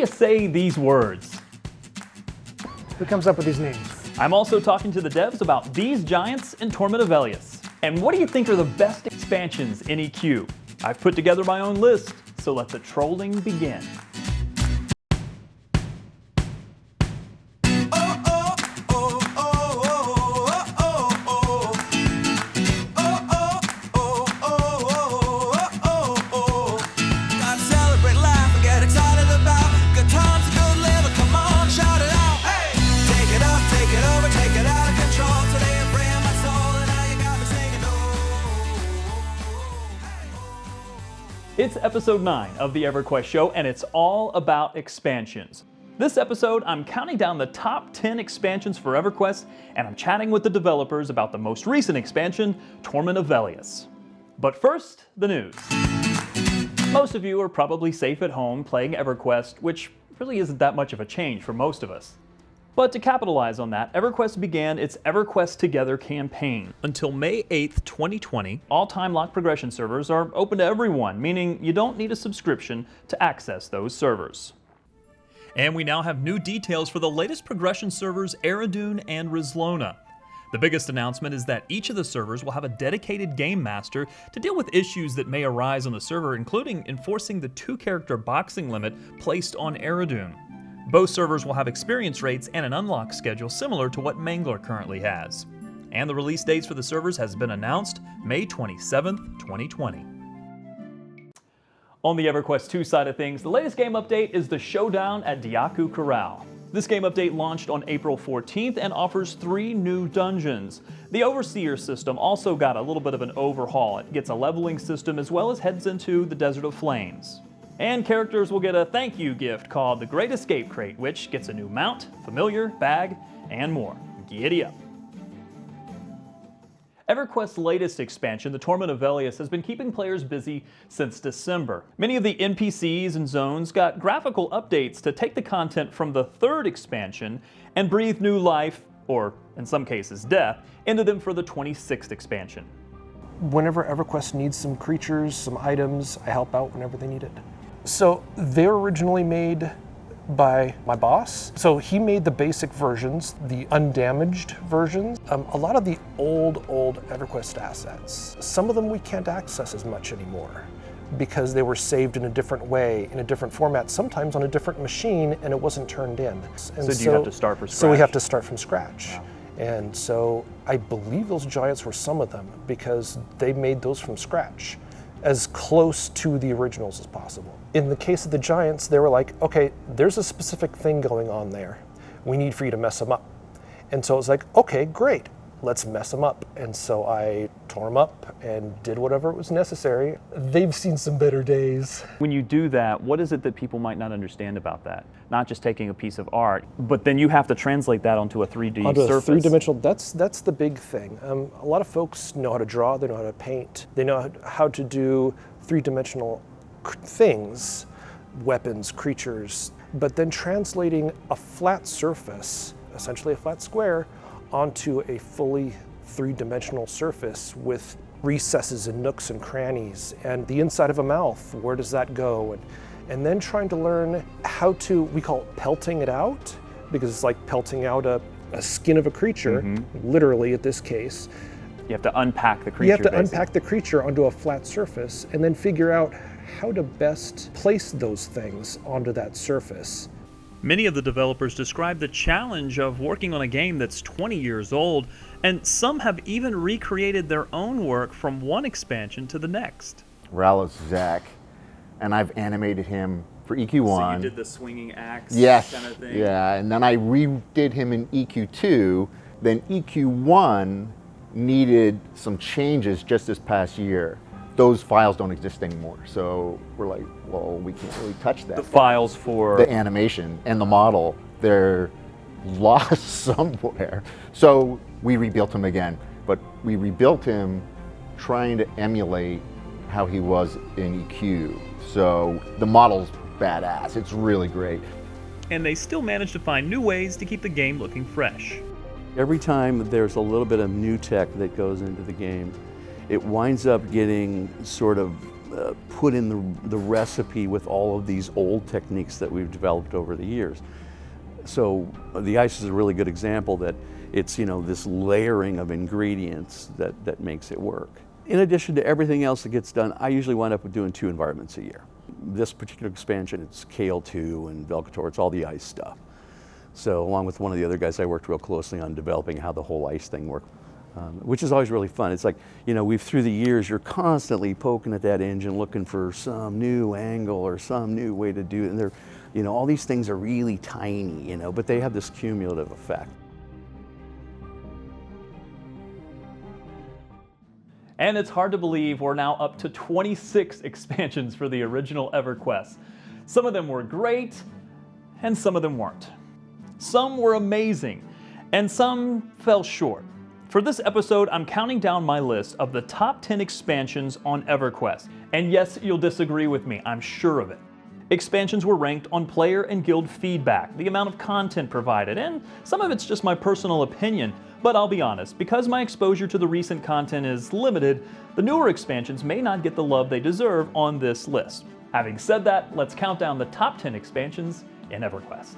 you say these words? Who comes up with these names? I'm also talking to the devs about these giants in Torment of Velious. And what do you think are the best expansions in EQ? I've put together my own list, so let the trolling begin. It's episode 9 of the EverQuest Show, and it's all about expansions. This episode, I'm counting down the top 10 expansions for EverQuest, and I'm chatting with the developers about the most recent expansion, Torment of Velious. But first, the news. Most of you are probably safe at home playing EverQuest, which really isn't that much of a change for most of us. But to capitalize on that, EverQuest began its EverQuest Together campaign. Until May 8th, 2020, all time lock progression servers are open to everyone, meaning you don't need a subscription to access those servers. And we now have new details for the latest progression servers, Aradune and Rizlona. The biggest announcement is that each of the servers will have a dedicated game master to deal with issues that may arise on the server, including enforcing the 2-character boxing limit placed on Aradune. Both servers will have experience rates and an unlock schedule similar to what Mangler currently has. And the release dates for the servers has been announced, May 27th, 2020. On the EverQuest II side of things, the latest game update is the Showdown at Diaku Corral. This game update launched on April 14th and offers 3 new dungeons. The Overseer system also got a little bit of an overhaul. It gets a leveling system as well as heads into the Desert of Flames. And characters will get a thank you gift called the Great Escape Crate, which gets a new mount, familiar, bag, and more. Giddy up. EverQuest's latest expansion, the Torment of Velious, has been keeping players busy since December. Many of the NPCs and zones got graphical updates to take the content from the 3rd expansion and breathe new life, or in some cases death, into them for the 26th expansion. Whenever EverQuest needs some creatures, some items, I help out whenever they need it. So they're originally made by my boss. So he made the basic versions, the undamaged versions. A lot of the old EverQuest assets, some of them we can't access as much anymore because they were saved in a different way, in a different format, sometimes on a different machine, and it wasn't turned in. And so do you have to start from scratch? So we have to start from scratch. Wow. And so I believe those giants were some of them because they made those from scratch, as close to the originals as possible. In the case of the giants, they were like, okay, there's a specific thing going on there. We need for you to mess them up. And so it's like, okay, great, let's mess them up. And so I tore them up and did whatever was necessary. They've seen some better days. When you do that, what is it that people might not understand about that? Not just taking a piece of art, but then you have to translate that onto a 3D onto surface. A 3-dimensional, that's the big thing. A lot of folks know how to draw, they know how to paint, they know how to do 3-dimensional things, weapons, creatures, but then translating a flat surface, essentially a flat square, onto a fully 3-dimensional surface with recesses and nooks and crannies, and the inside of a mouth, where does that go? And then trying to learn how to, we call it pelting it out, because it's like pelting out a skin of a creature, literally at this case. You have to unpack the creature. You have to basically unpack the creature onto a flat surface and then figure out how to best place those things onto that surface. Many of the developers describe the challenge of working on a game that's 20 years old, and some have even recreated their own work from one expansion to the next. Rallos Zek, and I've animated him for EQ1. So you did the swinging axe kind of thing? Yeah, and then I redid him in EQ2. Then EQ1 needed some changes just this past year. Those files don't exist anymore, so we're like, well, we can't really touch that. The files for the animation and the model, they're lost somewhere. So we rebuilt him again, but we rebuilt him trying to emulate how he was in EQ. So the model's badass, it's really great. And they still managed to find new ways to keep the game looking fresh. Every time there's a little bit of new tech that goes into the game, it winds up getting sort of put in the recipe with all of these old techniques that we've developed over the years. So the ice is a really good example that it's, you know, this layering of ingredients that makes it work. In addition to everything else that gets done, I usually wind up doing 2 environments a year. This particular expansion, it's KL2 and Velcator, it's all the ice stuff. So along with one of the other guys, I worked real closely on developing how the whole ice thing worked, which is always really fun. It's like, you know, through the years, you're constantly poking at that engine looking for some new angle or some new way to do it. And they're, you know, all these things are really tiny, you know, but they have this cumulative effect. And it's hard to believe we're now up to 26 expansions for the original EverQuest. Some of them were great, and some of them weren't. Some were amazing, and some fell short. For this episode, I'm counting down my list of the top 10 expansions on EverQuest. And yes, you'll disagree with me, I'm sure of it. Expansions were ranked on player and guild feedback, the amount of content provided, and some of it's just my personal opinion. But I'll be honest, because my exposure to the recent content is limited, the newer expansions may not get the love they deserve on this list. Having said that, let's count down the top 10 expansions in EverQuest.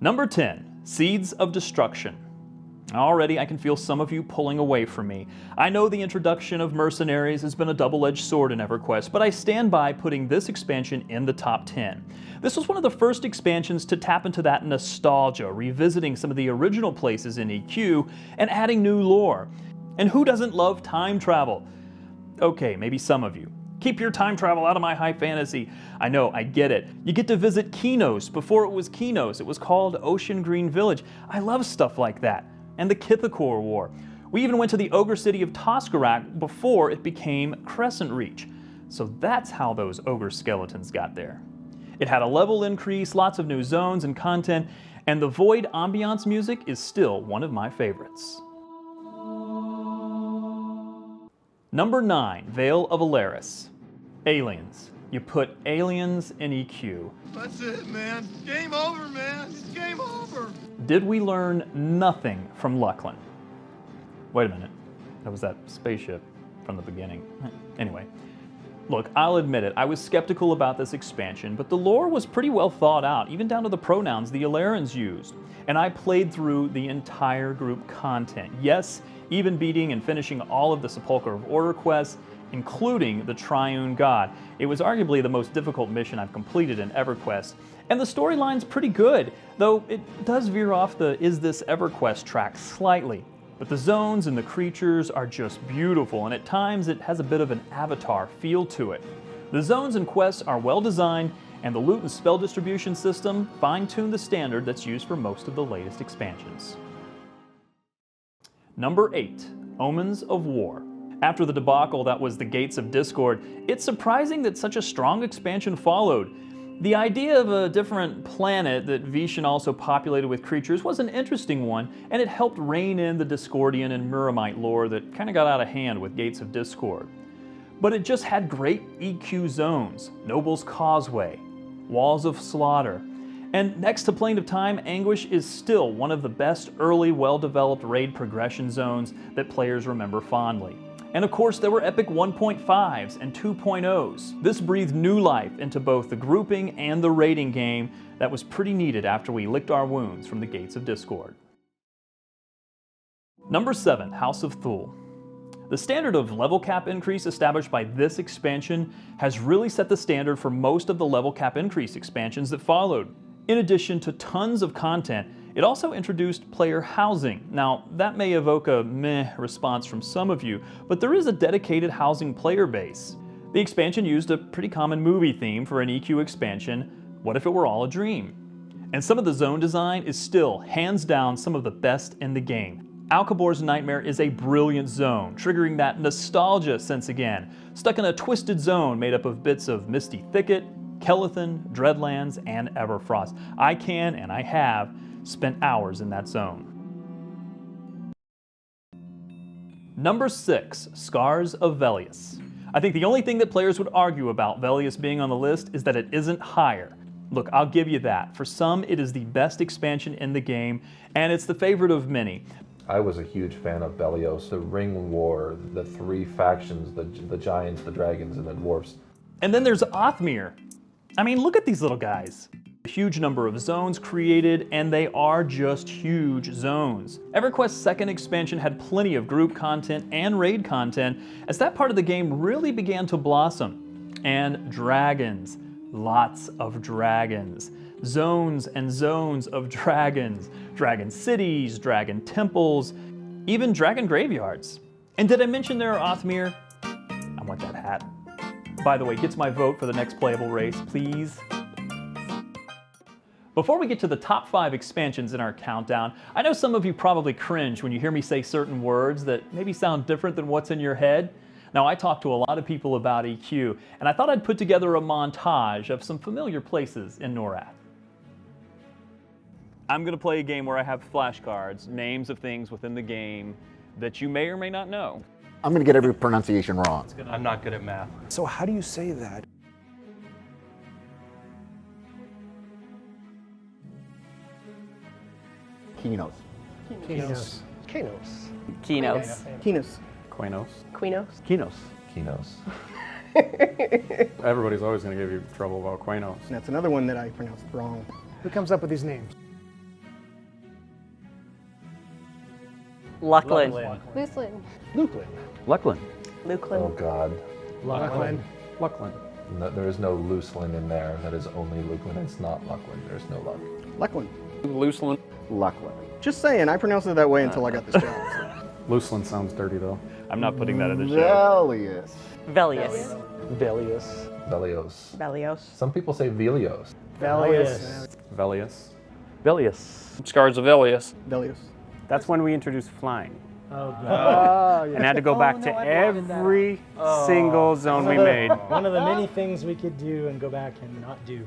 Number 10, Seeds of Destruction. Already I can feel some of you pulling away from me. I know the introduction of mercenaries has been a double-edged sword in EverQuest, but I stand by putting this expansion in the top 10. This was one of the first expansions to tap into that nostalgia, revisiting some of the original places in EQ and adding new lore. And who doesn't love time travel? Okay, maybe some of you. Keep your time travel out of my high fantasy. I know, I get it. You get to visit Kinos before it was Kinos. It was called Ocean Green Village. I love stuff like that. And the Kithakor War. We even went to the Ogre City of Toskarak before it became Crescent Reach. So that's how those ogre skeletons got there. It had a level increase, lots of new zones and content, and the Void ambiance music is still one of my favorites. Number 9, Veil of ALARIS. Aliens. You put aliens in EQ. That's it, man. Game over, man. It's game over. Did we learn nothing from LUCLIN? Wait a minute. That was that spaceship from the beginning. Anyway. Look, I'll admit it, I was skeptical about this expansion, but the lore was pretty well thought out, even down to the pronouns the ALARIS used. And I played through the entire group content. Yes, even beating and finishing all of the Sepulchre of Order quests, including the Triune God. It was arguably the most difficult mission I've completed in EverQuest. And the storyline's pretty good, though it does veer off the Is This EverQuest track slightly. But the zones and the creatures are just beautiful, and at times it has a bit of an Avatar feel to it. The zones and quests are well designed, and the loot and spell distribution system fine-tuned the standard that's used for most of the latest expansions. Number 8, Omens of War. After the debacle that was the Gates of Discord, it's surprising that such a strong expansion followed. The idea of a different planet that Vishen also populated with creatures was an interesting one, and it helped rein in the Discordian and Muramite lore that kind of got out of hand with Gates of Discord. But it just had great EQ zones, Noble's Causeway, Walls of Slaughter, and next to Plane of Time, Anguish is still one of the best early, well-developed raid progression zones that players remember fondly. And of course, there were epic 1.5s and 2.0s. This breathed new life into both the grouping and the raiding game that was pretty needed after we licked our wounds from the Gates of Discord. Number 7, House of Thule. The standard of level cap increase established by this expansion has really set the standard for most of the level cap increase expansions that followed. In addition to tons of content, it also introduced player housing. Now, that may evoke a meh response from some of you, but there is a dedicated housing player base. The expansion used a pretty common movie theme for an EQ expansion, What If It Were All a Dream? And some of the zone design is still, hands down, some of the best in the game. Alcabor's Nightmare is a brilliant zone, triggering that nostalgia sense again, stuck in a twisted zone made up of bits of Misty Thicket, Kelethan, Dreadlands, and Everfrost. I can, and I have, spent hours in that zone. Number 6, Scars of Velious. I think the only thing that players would argue about Velious being on the list is that it isn't higher. Look, I'll give you that. For some, it is the best expansion in the game, and it's the favorite of many. I was a huge fan of Velious, the Ring War, the three factions, the giants, the dragons, and the dwarfs. And then there's Othmere. I mean, look at these little guys. A huge number of zones created, and they are just huge zones. EverQuest's second expansion had plenty of group content and raid content, as that part of the game really began to blossom. And dragons, lots of dragons. Zones and zones of dragons. Dragon cities, dragon temples, even dragon graveyards. And did I mention there are Othmere? I want that hat. By the way, gets my vote for the next playable race, please. Before we get to the top 5 expansions in our countdown, I know some of you probably cringe when you hear me say certain words that maybe sound different than what's in your head. Now, I talk to a lot of people about EQ, and I thought I'd put together a montage of some familiar places in NORRATH. I'm going to play a game where I have flashcards, names of things within the game that you may or may not know. I'm going to get every pronunciation wrong. I'm not good at math. So how do you say that? Kinos. Kinos. Kinos. Kinos. Kinos. Quanos. Quinos. Kinos. Kinos. Everybody's always going to give you trouble about Quanos. And that's another one that I pronounced wrong. Who comes up with these names? LUCLIN. LUCLIN. LUCLIN. LUCLIN. LUCLIN. Oh God. LUCLIN. LUCLIN. No, there is no LUCLIN in there. That is only LUCLIN. It's not LUCLIN. There's no luck. LUCLIN. LUCLIN. LUCLIN. Just saying, I pronounced it that way until I got this job. So. LUCLIN sounds dirty though. I'm not putting that in the show. Velious. Velious. Velious. Velios. Velios. Some people say Velios. Velious. Velious. Velious. Scars of Velious. Velious. That's when we introduced flying. Oh, God. And had to go back to every single zone we made. One of the many things we could do and go back and not do.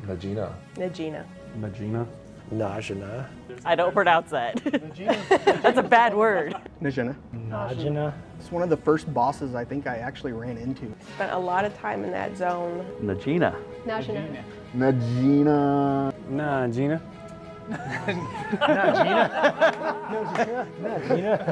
Najina. Najina. Najina. Najina. I don't pronounce that. That's a bad word. Najina. Najina. It's one of the first bosses I think I actually ran into. Spent a lot of time in that zone. Najina. Najina. Najina. Nah, Gina. Najina.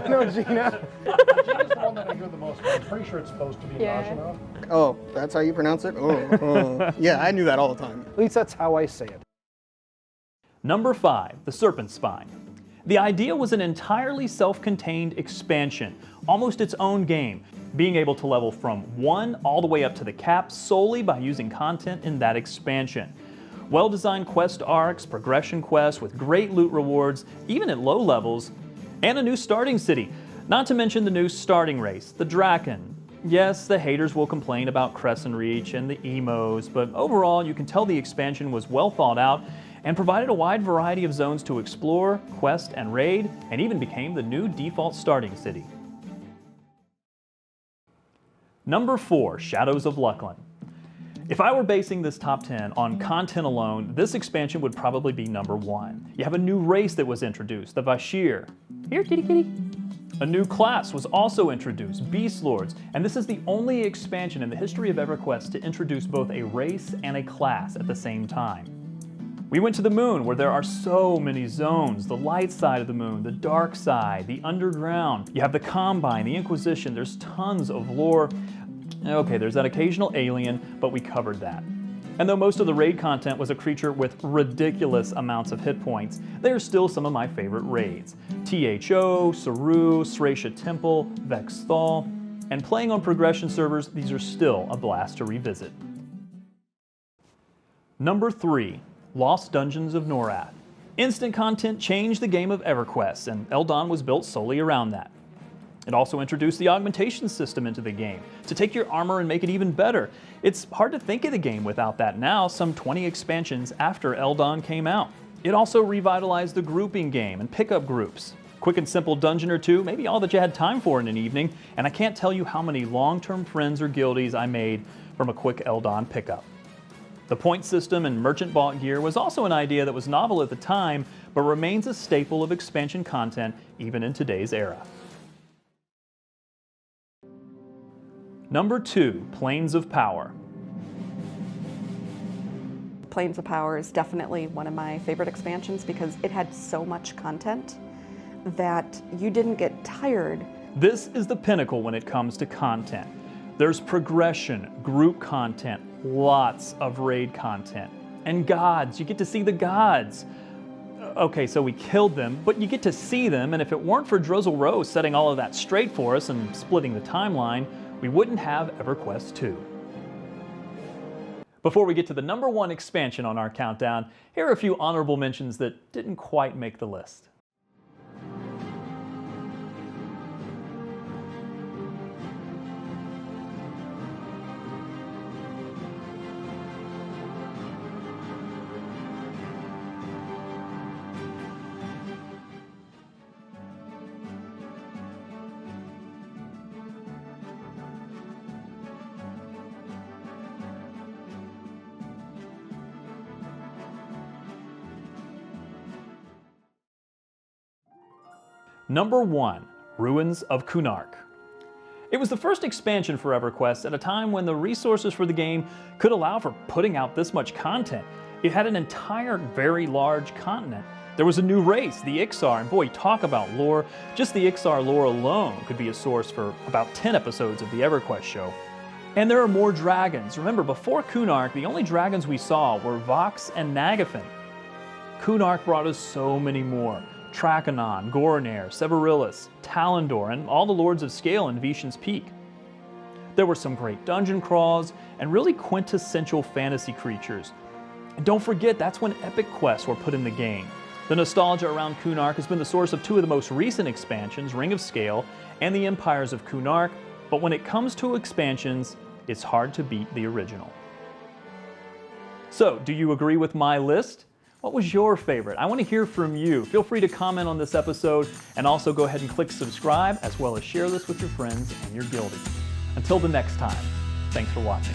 No, Gina. Najina's the one that I hear the most, but I'm pretty sure it's supposed to be Najina. Oh, that's how you pronounce it? Oh. Yeah, I knew that all the time. At least that's how I say it. Number 5, the Serpent's Spine. The idea was an entirely self-contained expansion, almost its own game, being able to level from 1 all the way up to the cap solely by using content in that expansion. Well-designed quest arcs, progression quests with great loot rewards, even at low levels, and a new starting city, not to mention the new starting race, the Draken. Yes, the haters will complain about Crescent Reach and the emos, but overall you can tell the expansion was well thought out and provided a wide variety of zones to explore, quest, and raid, and even became the new default starting city. Number 4, Shadows of LUCLIN. If I were basing this top 10 on content alone, this expansion would probably be number 1. You have a new race that was introduced, the Vashir. Here, kitty kitty. A new class was also introduced, Beast Lords, and this is the only expansion in the history of EverQuest to introduce both a race and a class at the same time. We went to the moon, where there are so many zones, the light side of the moon, the dark side, the underground. You have the Combine, the Inquisition, there's tons of lore. Okay, there's that occasional alien, but we covered that. And though most of the raid content was a creature with ridiculous amounts of hit points, they are still some of my favorite raids. THO, Saru, Sracia Temple, Vex Thal, and playing on progression servers, these are still a blast to revisit. Number 3. Lost Dungeons of NORRATH. Instant content changed the game of EverQuest, and Eldon was built solely around that. It also introduced the augmentation system into the game, to take your armor and make it even better. It's hard to think of the game without that now, some 20 expansions after Eldon came out. It also revitalized the grouping game and pickup groups. Quick and simple dungeon or two, maybe all that you had time for in an evening, and I can't tell you how many long-term friends or guildies I made from a quick Eldon pickup. The point system and merchant bought gear was also an idea that was novel at the time, but remains a staple of expansion content even in today's era. Number 2, Planes of Power. Plains of Power is definitely one of my favorite expansions because it had so much content that you didn't get tired. This is the pinnacle when it comes to content. There's progression, group content, lots of raid content, and gods. You get to see the gods. Okay, so we killed them, but you get to see them, and if it weren't for Drizzle Rose setting all of that straight for us and splitting the timeline, we wouldn't have EverQuest II. Before we get to the #1 expansion on our countdown, here are a few honorable mentions that didn't quite make the list. #1, Ruins of Kunark. It was the first expansion for EverQuest at a time when the resources for the game could allow for putting out this much content. It had an entire, very large continent. There was a new race, the Ixar, and boy, talk about lore. Just the Ixar lore alone could be a source for about 10 episodes of the EverQuest show. And there are more dragons. Remember, before Kunark, the only dragons we saw were Vox and Nagafen. Kunark brought us so many more. Trachanon, Goronair, Severilis, Talendor, and all the Lords of Scale in Vishan's Peak. There were some great dungeon crawls and really quintessential fantasy creatures. And don't forget, that's when epic quests were put in the game. The nostalgia around Kunark has been the source of 2 of the most recent expansions, Ring of Scale and the Empires of Kunark, but when it comes to expansions, it's hard to beat the original. So, do you agree with my list? What was your favorite? I want to hear from you. Feel free to comment on this episode and also go ahead and click subscribe as well as share this with your friends and your guildies. Until the next time, thanks for watching.